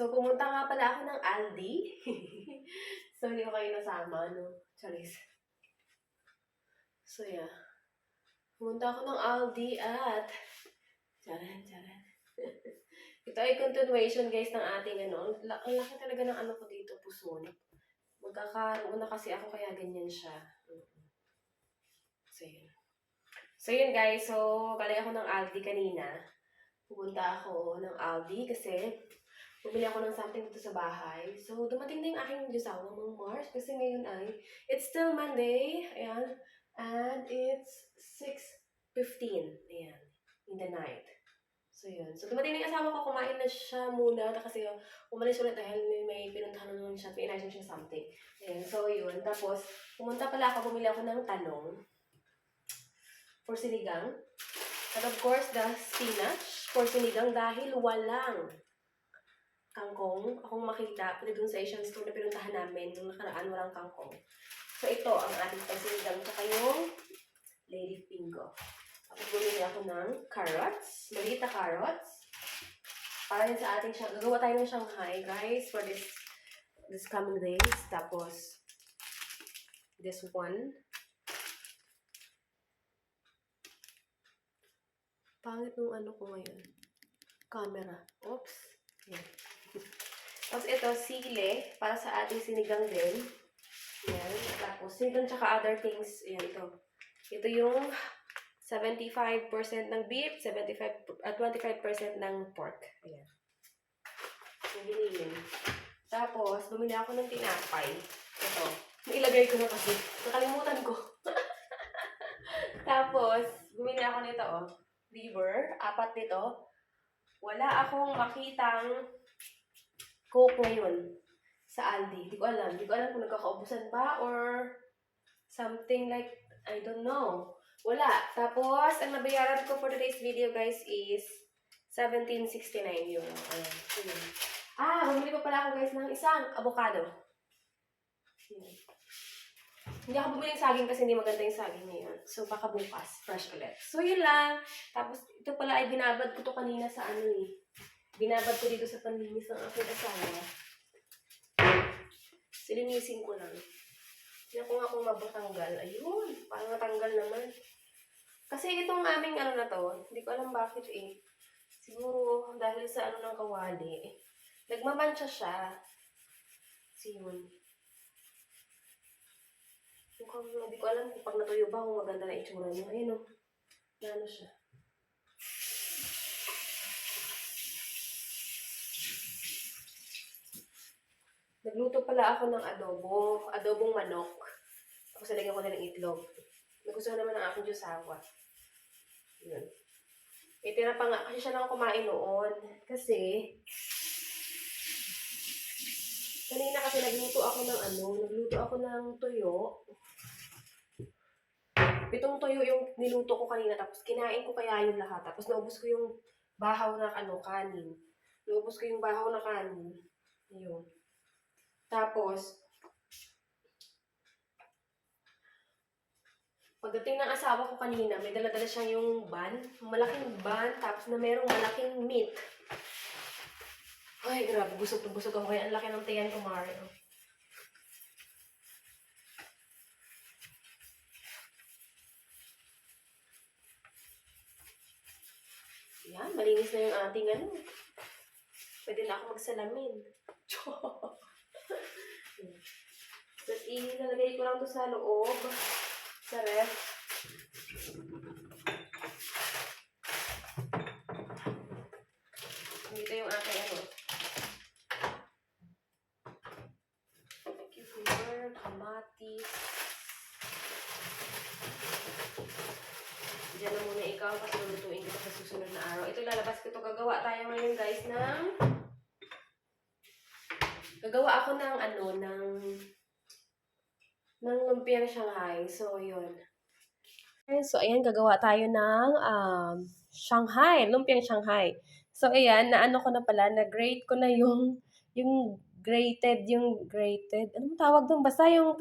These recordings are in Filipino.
So, pumunta nga pala ako ng Aldi. So, hindi ko kayo nasama, no? Charis. So, yeah. Pumunta ako ng Aldi at... Charan. Ito ay continuation, guys, ng ating ano. Ang laki talaga ng ano ko dito, puson. Magkakaroon na kasi ako kaya ganyan siya. So, yun. So, yun, guys. So, balik ako ng Aldi kanina. Pumunta ako ng Aldi kasi bumili ako ng something dito sa bahay. So, dumating na yung aking Diyosawa ng Mars kasi ngayon ay, it's still Monday, ayan, and it's 6:15, ayan, in the night. So, yun. So, dumating na yung asawa ko, kumain na siya muna kasi umalis ulit dahil may pinuntahan na naman siya, pinaisin siya something. Ayan, so, yun. Tapos, pumunta pala ako, bumili ako ng talong for sinigang. And of course, the spinach for sinigang dahil walang kangkong. Akong makita, pati dun sa Asian store na pinuntahan namin, nung nakaraan walang kangkong. So, ito ang ating pagsinigang. Tsaka yung lady finger. Tapos bumili ako ng carrots, maliit na carrots. Para rin sa ating, gagawa tayo ng Shanghai, guys, for this coming days. Tapos, this one. Pangit nung ano ko ngayon. Camera. Oops. Yan. Tapos ito, sili. Para sa ating sinigang din. Yan. Tapos, sinigang tsaka other things. Yan, ito. Ito yung 75% ng beef, 25% ng pork. Ayan. Yung binili. Tapos, bumili ako ng tinapay. Ito. Nailagay ko na kasi. Nakalimutan ko. Tapos, bumili ako nito, oh. Liver, 4 nito. Wala akong makitang Coke ngayon sa Aldi. Hindi ko alam. Hindi ko alam kung nagkakaubusan ba or something like, I don't know. Wala. Tapos, ang nabayaran ko for today's video, guys, is 17.69 yun. Ayan. Bumili pa pala ako, guys, ng isang avocado. Hindi ako bumili ng saging kasi hindi maganda yung saging ngayon. So, baka bukas. Fresh ulit. So, yun lang. Tapos, ito pala ay binabad ko to kanina sa ano eh. Binabad ko dito sa panlinis ng aking asawa. Silinisin ko lang. Hindi ko nga kung mabatanggal. Ayun. Parang natanggal naman. Kasi itong aming ano na to, hindi ko alam bakit eh. Siguro dahil sa ano ng kawali. Nagmamansya siya. Yun. Hindi ko alam kung pag natuyo ba kung maganda na itsura niya. Ayun o. Ano siya. Nagluto pala ako ng adobo. Adobong manok. Tapos nalagyan ko na ng itlog. Nagustuhan naman ng aking Diyosawa. Yun. Tira pa nga. Kasi siya lang kumain noon. Kasi kanina kasi nagluto ako ng tuyo. 7 tuyo yung niluto ko kanina, tapos kinain ko kaya yung lahat. Tapos naubos ko yung bahaw na kanin. Ayun. Tapos, pagdating ng asawa ko kanina, may dala-dala siyang yung bun. Malaking bun, tapos na merong malaking meat. Ay, grabe. Busog ako. Kaya ang laki ng tiyan ko, Mario. Yan, malinis na yung ating ano. Pwede na ako magsalamin. Tapos, ilalagay ko lang to sa loob. Sa ref. Dito yung aking ano. Cucumber, kamatis. Diyan na muna ikaw kasi lulutuin kita sa susunod na araw. Ito lalabas ko ito. Gagawa tayo ngayon, guys, gagawa ako ng lumpiang Shanghai. So, yun. So, ayan, gagawa tayo ng Shanghai, lumpiang Shanghai. So, ayan, naano ko na pala, na-grate ko na yung grated, anong tawag doon? Basta yun,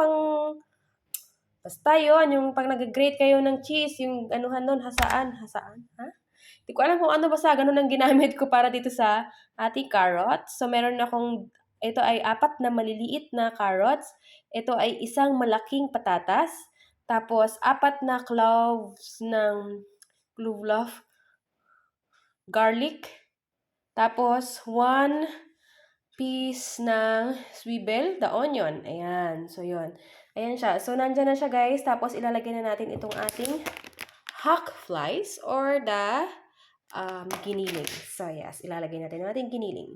yung pag nag-grate kayo ng cheese, yung anuhan nun, hasaan, ha? Di ko alam kung ano basta ganun ang ginamit ko para dito sa ating carrots. So, meron akong, ito ay 4 na maliliit na carrots. Ito ay isang malaking patatas. Tapos, 4 na clove of garlic. Tapos, 1 piece ng swivel, the onion. Ayan. So, yun. Ayan siya. So, nandyan na siya, guys. Tapos, ilalagay na natin itong ating hawk flies or the giniling. So, yes. Ilalagay natin ang ating giniling.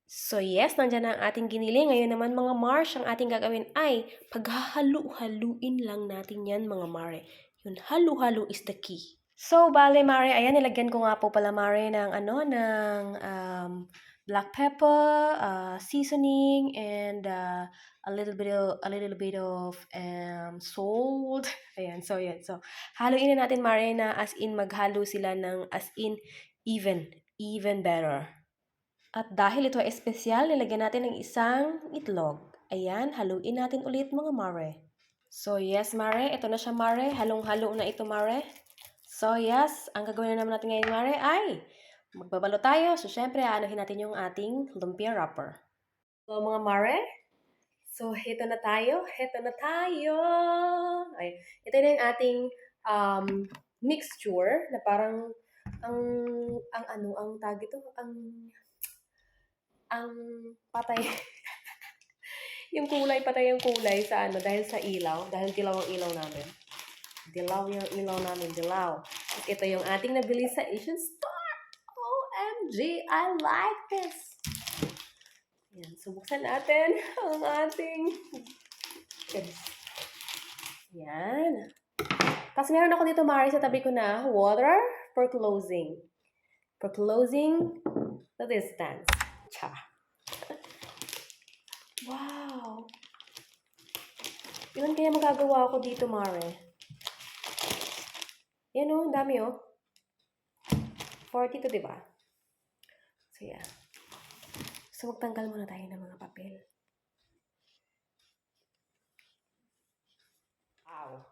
So, yes. Nandyan na ang ating giniling. Ngayon naman, mga Mars, ang ating gagawin ay paghahalu-haluin lang natin yan, mga Mare. Yun, halu-halu is the key. So, bale, Mare, ayan, nilagyan ko nga po pala, Mare, ng black pepper, seasoning, and a little bit of salt. Ayan, so yan. So, haluin na natin, Mare, na as in maghalo sila ng as in even better. At dahil ito ay espesyal, nilagyan natin ng isang itlog. Ayan, haluin natin ulit, mga Mare. So, yes, Mare, ito na siya, Mare. Halong-halo na ito, Mare. So, yes, ang gagawin na naman natin ngayon, Mare, ay magbabalo tayo. So, syempre, aanohin natin yung ating lumpia wrapper. So, mga Mare, so, heto na tayo. Ay, ito na yung ating mixture na parang ang tag ito, ang patay. Yung kulay, patay yung kulay sa dahil sa ilaw. Dahil dilaw ang ilaw namin. Dilaw yung ilaw namin, dilaw. At ito yung ating nabili sa Asian Store. OMG, I like this. Yan, subuksan natin ang ating yan. Tapos meron ako dito, Mari, sa tabi ko na water for closing. For closing the distance. Cha. Wow. Ilan kaya magagawa ko dito, Mare? Yan o, ang dami o. 40 to, diba? So, yeah. So, magtanggal muna tayo ng mga papel. Wow.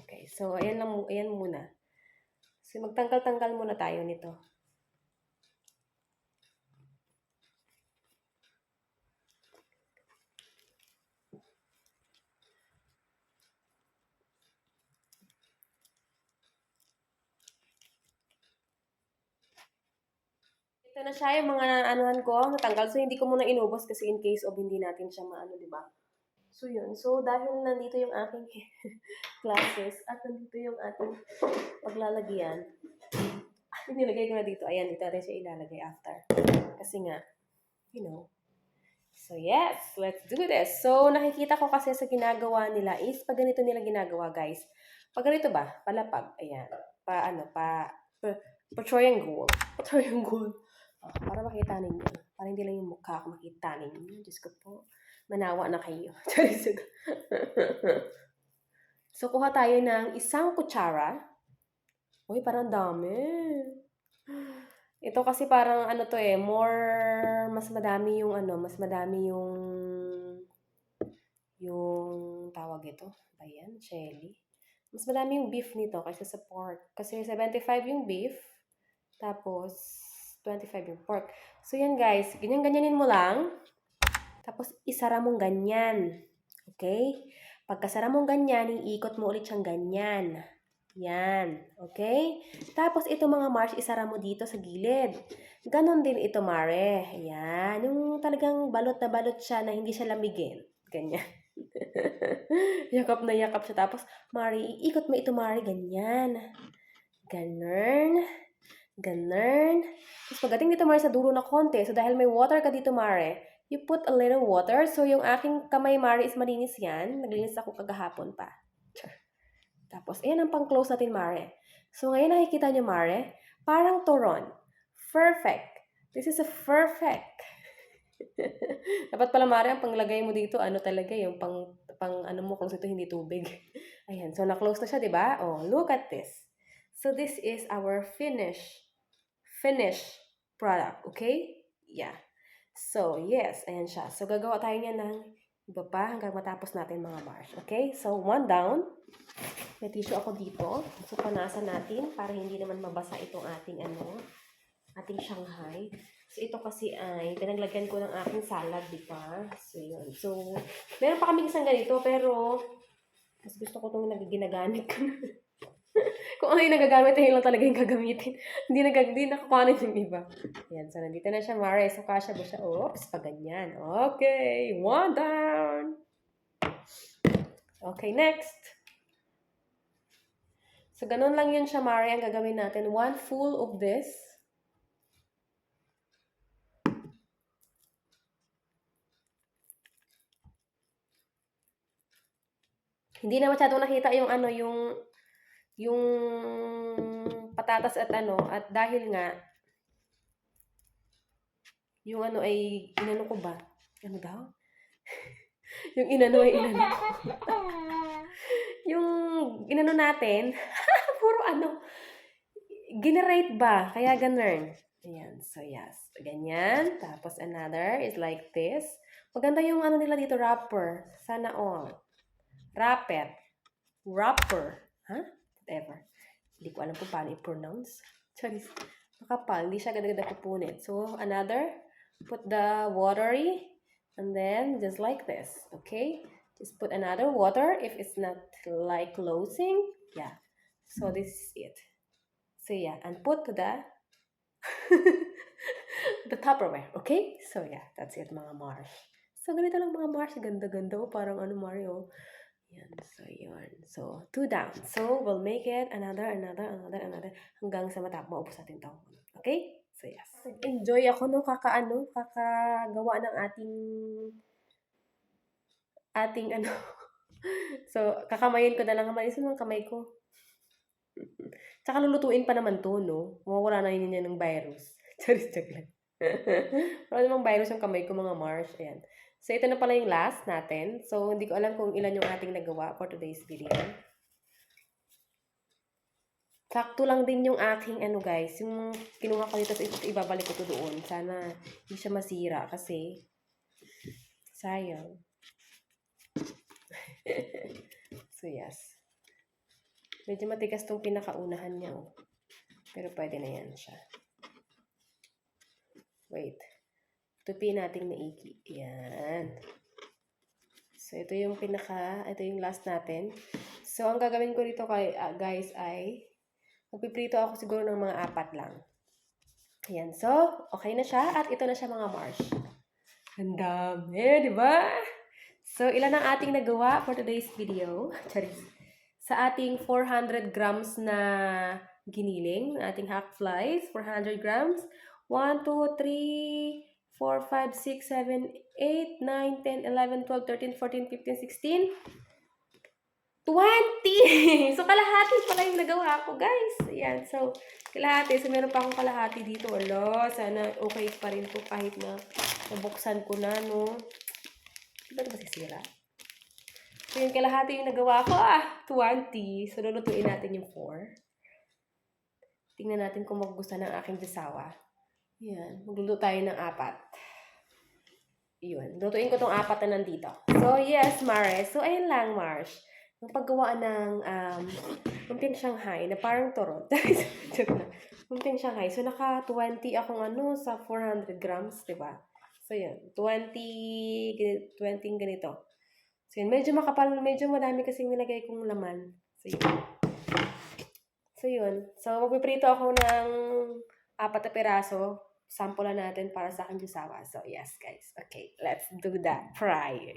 Okay, so, ayan muna. So, magtanggal-tanggal muna tayo nito. Ito na siya yung mga anuhan ko, natanggal. So, hindi ko muna inubos kasi in case of hindi natin siya maano, diba? So, yun. So, dahil nandito yung aking classes at nandito yung ating paglalagyan, nilagay ko na dito. Ayan, dito natin siya ilalagay after. Kasi nga, you know. So, yes, let's do this. So, nakikita ko kasi sa ginagawa nila is, pag ganito nila ginagawa, guys. Pag ganito ba? Palapag. Ayan. Pa-triangle. Pa-triangle. Para makita ninyo. Para hindi lang yung mukha ko makita ninyo. Diyos ko po. Manawa na kayo. So, kuha tayo ng isang kutsara. Uy, parang dami. Ito kasi parang mas madami yung tawag ito. Ayan, chili. Mas madami yung beef nito kaysa sa pork. Kasi 75 yung beef, tapos 25 yung pork. So, yan guys. Ganyan-ganyanin mo lang. Tapos, isara mong ganyan. Okay? Pagkasara mong ganyan, iikot mo ulit siyang ganyan. Yan. Okay? Tapos, ito mga Mars, isara mo dito sa gilid. Ganon din ito, Mare. Ayan. Yung talagang balot na balot siya na hindi siya lamigin. Ganyan. Yakap na yakap siya. Tapos, Mare, iikot mo ito, Mare. Ganyan. Ganun. Ganun. Tapos, pagdating dito, Mare, sa dulo na konti. So, dahil may water ka dito, Mare, you put a little water. So, yung aking kamay, Mare, is malinis yan. Naglinis ako kagahapon pa. Tapos, ayan ang pang-close natin, Mare. So, ngayon nakikita nyo, Mare, parang turon. Perfect. This is a perfect. Dapat pala, Mare, ang panglagay mo dito, talaga, yung pang mo, close ito, hindi tubig. Ayan, so na-close na siya, diba? Oh, look at this. So, this is our finished product, okay? Yeah. So, yes, ayan siya. So, gagawa tayo niya ng Iba pa hanggang matapos natin mga Mars. Okay? So, 1 down. May tissue ako dito. So, panasan natin para hindi naman mabasa itong ating ating Shanghai. So, ito kasi ay pinaglagyan ko ng aking salad, di ba? So, yun. So, meron pa kaming isang ganito, pero mas gusto ko itong ginagamit ko. Kung ano yung nagagamit, yun lang talaga yung gagamitin. Hindi nakakuhanin yung iba. Yan. So, nandito na siya, Mare. So, kasha ba siya? Oops, pa ganyan. Okay. 1 down. Okay, next. So, ganun lang yun siya, Mare. Ang gagawin natin. 1 full of this. Hindi na masyadong nakita yung yung patatas at at dahil nga yung ay inano ko ba? Ano daw? Yung inano ay inano. Yung inano natin, puro generate ba? Kaya ganun. Ayan, so yes. Ganyan. Tapos another is like this. Maganda yung nila dito, wrapper. Sana all. Wrapper. Huh? Whatever. Hindi ko alam kung paano i-pronounce. Charis. Makapal. Hindi siya ganda-ganda pupunit. So, another. Put the watery. And then, just like this. Okay? Just put another water if it's not like closing. Yeah. So, this is it. So, yeah. And put the the Tupperware. Okay? So, yeah. That's it, mga Mars. So, ganito lang mga Mars. Ganda-ganda. Parang Mario. Yan. So, yun. So, 2 down. So, we'll make it another. Hanggang sa maubos natin to. Okay? So, yes. Enjoy ako nung kakagawa ng ating So, kakamayin ko na lang. Kamalisin mo ang kamay ko. Tsaka lulutuin pa naman to, no? Mawawala na yun ng virus. Charis, lang. Wala namang virus yung kamay ko, mga Mars. Ayan. So, ito na pala yung last natin. So, hindi ko alam kung ilan yung ating nagawa for today's video. Sakto lang din yung aking guys. Yung kinuha ko dito, ibabalik ko to doon. Sana hindi siya masira kasi sayang. So, yes. Medyo matigas tong pinakaunahan niya. Oh. Pero pwede na yan siya. Wait. Tupi nating maigi. Yan. So, ito yung last natin. So, ang gagawin ko dito guys ay magpiprito ako siguro ng mga 4 lang. Ayan. So, okay na siya. At ito na siya mga Mars. Ang dami, di ba? So, ilan ang ating nagawa for today's video? Charis. Sa ating 400 grams na giniling, ating hack flies, 400 grams. 1, 2, 3, 4, 5, 6, 7, 8, 9, 10, 11, 12, 13, 14, 15, 16, 20! So, kalahati pala yung nagawa ko, guys. Ayan, so, kalahati. So, meron pa akong kalahati dito. Ala, sana okay pa rin to kahit na nabuksan ko na, no? Diba ito masisira? So, yung kalahati yung nagawa ko, 20. So, lulutuin natin yung 4. Tingnan natin kung magugustuhan ng aking jasawa. Yan. Magluluto tayo ng 4. Yun. Lutuin ko tong 4 na nandito. So, yes, Mare. So, ayun lang, Mars. Ang paggawa ng Lumpiang Shanghai na parang torot. Lumpiang Shanghai. So, naka 20 akong sa 400 grams, diba? So, yun. 20 ganito. So, yun. Medyo makapal. Medyo madami kasing nilagay kong laman. So, yun. So, magpiprito ako ng 4 na piraso. Sample natin para sa akin jusawa. So, yes, guys. Okay, let's do that. Fry.